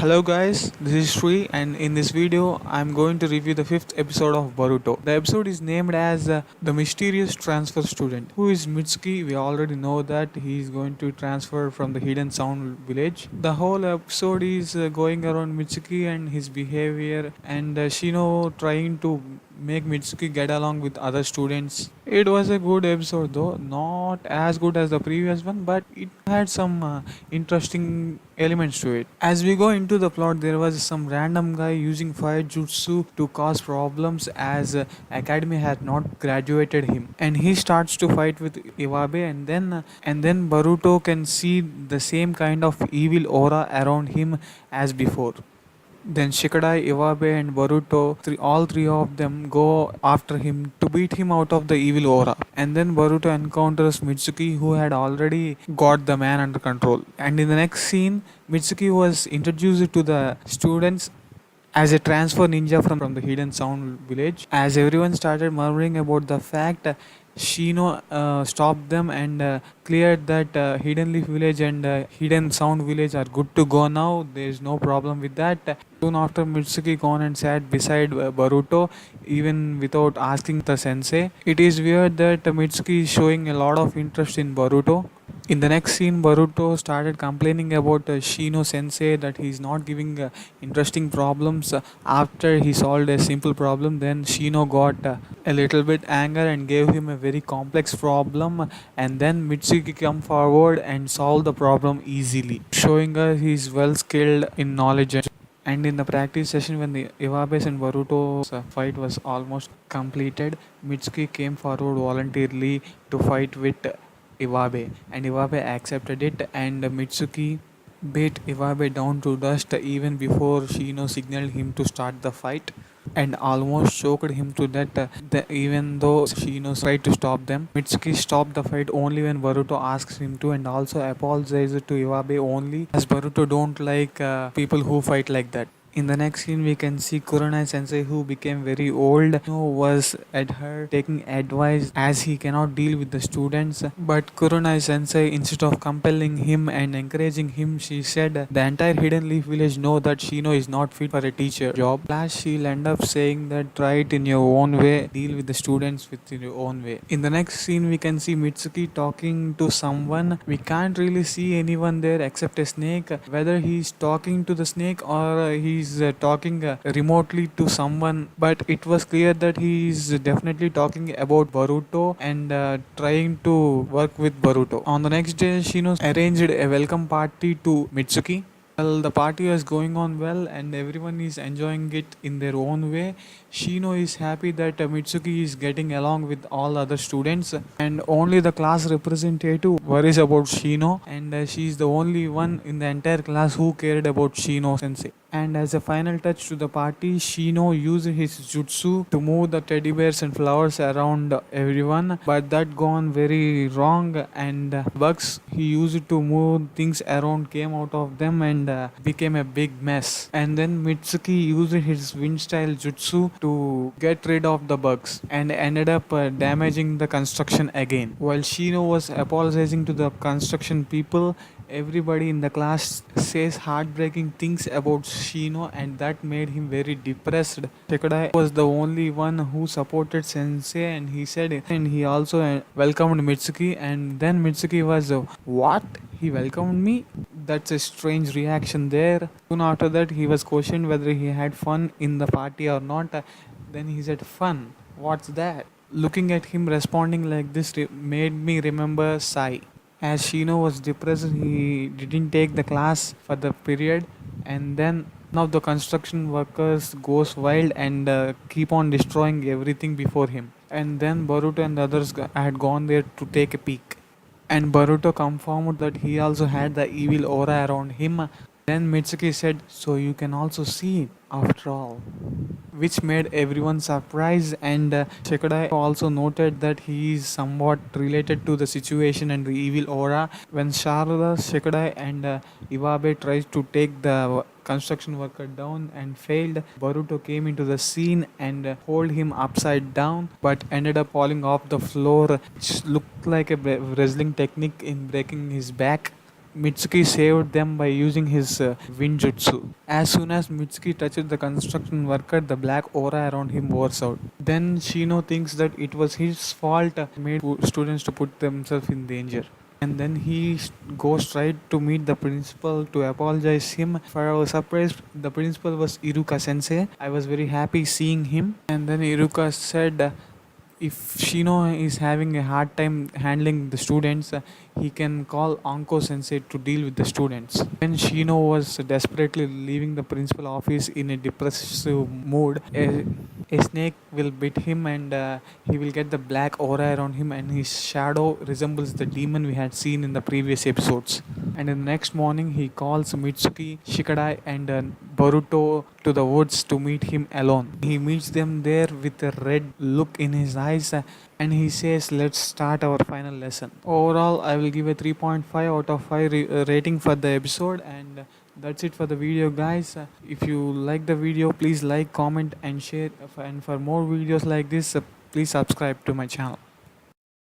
Hello guys, this is Sri and in this video I'm going to review the 5th episode of Boruto. The episode is named as The Mysterious Transfer Student. Who is Mitsuki? We already know that he is going to transfer from the Hidden Sound village. The whole episode is going around Mitsuki and his behavior and Shino trying to make Mitsuki get along with other students. It was a good episode though, not as good as the previous one, but it had some interesting elements to it. As we go into the plot, there was some random guy using fire jutsu to cause problems as Academy had not graduated him, and he starts to fight with Iwabe, and then Baruto can see the same kind of evil aura around him as before. Then Shikadai, Iwabe, and Boruto, all three of them go after him to beat him out of the evil aura. And then Boruto encounters Mitsuki, who had already got the man under control. And in the next scene, Mitsuki was introduced to the students as a transfer ninja from the Hidden Sound village. As everyone started murmuring about the fact, Shino stopped them and cleared that Hidden Leaf village and Hidden Sound village are good to go now. There is no problem with that. Soon after, Mitsuki gone and sat beside Baruto, even without asking the sensei. It is weird that Mitsuki is showing a lot of interest in Baruto. In the next scene, Baruto started complaining about Shino sensei that he is not giving interesting problems after he solved a simple problem. Then Shino got a little bit anger and gave him a very complex problem, and then Mitsuki come forward and solve the problem easily, showing us he is well skilled in knowledge. And in the practice session, when the Iwabe's and Baruto's fight was almost completed, Mitsuki came forward voluntarily to fight with Iwabe, and Iwabe accepted it, and Mitsuki beat Iwabe down to dust even before Shino signaled him to start the fight and almost choked him to death. Even though Shino tried to stop them, Mitsuki stopped the fight only when Baruto asks him to, and also apologized to Iwabe only as Baruto don't like people who fight like that. In the next scene, we can see Kurenai sensei, who became very old, was at her taking advice as he cannot deal with the students. But Kurenai sensei, instead of compelling him and encouraging him, she said the entire Hidden Leaf village know that Shino is not fit for a teacher job. Last, she'll end up saying that try it in your own way, deal with the students with your own way. In the next scene, we can see Mitsuki talking to someone. We can't really see anyone there except a snake. Whether he's talking to the snake or he's talking remotely to someone, but it was clear that he is definitely talking about Boruto and trying to work with Boruto. On the next day, Shino arranged a welcome party to Mitsuki. Well, the party was going on well and everyone is enjoying it in their own way. Shino is happy that Mitsuki is getting along with all other students, and only the class representative worries about Shino, and she is the only one in the entire class who cared about Shino sensei. And as a final touch to the party, Shino used his jutsu to move the teddy bears and flowers around everyone, but that gone very wrong, and bugs he used to move things around came out of them and became a big mess. And then Mitsuki used his wind style jutsu to get rid of the bugs and ended up damaging the construction again. While Shino was apologizing to the construction people, everybody in the class says heartbreaking things about Shino, and that made him very depressed. Shikadai was the only one who supported Sensei, and he said, and he also welcomed Mitsuki, and then Mitsuki was, what? He welcomed me? That's a strange reaction there. Soon after that, he was questioned whether he had fun in the party or not. Then he said, fun? What's that? Looking at him responding like this made me remember Sai. As Shino was depressed, he didn't take the class for the period, and then now the construction workers goes wild and keep on destroying everything before him. And then Boruto and the others had gone there to take a peek, and Boruto confirmed that he also had the evil aura around him. Then Mitsuki said, so you can also see it after all, which made everyone surprised, and Shikadai also noted that he is somewhat related to the situation and the evil aura. When Sharada, Shikadai and Iwabe tries to take the construction worker down and failed, Boruto came into the scene and hold him upside down, but ended up falling off the floor, which looked like a wrestling technique in breaking his back. Mitsuki saved them by using his Winjutsu. As soon as Mitsuki touched the construction worker, the black aura around him wears out. Then Shino thinks that it was his fault made students to put themselves in danger. And then he goes straight to meet the principal to apologize him. For our surprise, the principal was Iruka sensei. I was very happy seeing him. And then Iruka said, if Shino is having a hard time handling the students, he can call Anko sensei to deal with the students. When Shino was desperately leaving the principal office in a depressive mood, a snake will bite him and he will get the black aura around him, and his shadow resembles the demon we had seen in the previous episodes. And the next morning, he calls Mitsuki, Shikadai, and Boruto to the woods to meet him alone. He meets them there with a red look in his eyes and he says, let's start our final lesson. Overall, I will give a 3.5 out of 5 rating for the episode, and that's it for the video, guys. If you like the video, please like, comment and share, and for more videos like this, please subscribe to my channel.